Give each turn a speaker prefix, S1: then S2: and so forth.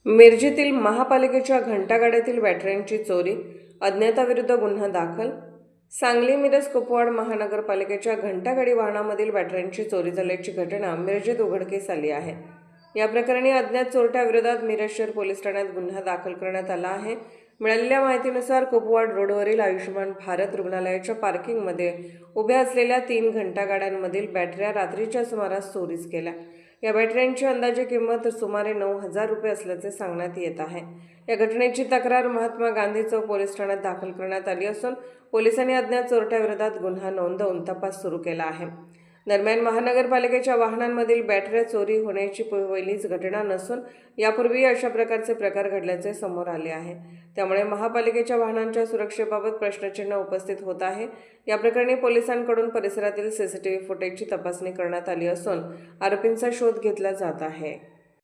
S1: मिरजेतील महापालिकेच्या घंटागाड्यातील बॅटऱ्यांची चोरी, अज्ञाताविरुद्ध गुन्हा दाखल. सांगली मिरज कुपवाड महानगरपालिकेच्या घंटागाडी वाहनामधील बॅटऱ्यांची चोरी झाल्याची घटना मिरजेत उघडकीस आली आहे. या प्रकरणी अज्ञात चोरट्याविरोधात मिरज शहर पोलीस ठाण्यात गुन्हा दाखल करण्यात आला आहे. मिळालेल्या माहितीनुसार कुपवाड रोडवरील आयुष्यमान भारत रुग्णालयाच्या पार्किंगमध्ये उभ्या असलेल्या 3 घंटागाड्यांमधील बॅटऱ्या रात्रीच्या सुमारास चोरीस गेल्या. या बॅटऱ्यांची अंदाजे किंमत सुमारे 9,000 रुपये असल्याचे सांगण्यात येत आहे. या घटनेची तक्रार महात्मा गांधी चौक पोलीस ठाण्यात दाखल करण्यात आली असून पोलिसांनी अज्ञात चोरट्याविरोधात गुन्हा नोंदवून तपास सुरू केला आहे. दरम्यान महानगरपालिकेच्या वाहनांमधील बॅटऱ्या चोरी होण्याची पहिलीच घटना नसून यापूर्वी अशा प्रकारचे प्रकार घडल्याचे समोर आले आहे. त्यामुळे महापालिकेच्या वाहनांच्या सुरक्षेबाबत प्रश्नचिन्ह उपस्थित होत आहे. या प्रकरणी पोलिसांकडून परिसरातील सीसीटीव्ही फुटेजची तपासणी करण्यात आली असून आरोपींचा शोध घेतला जात आहे.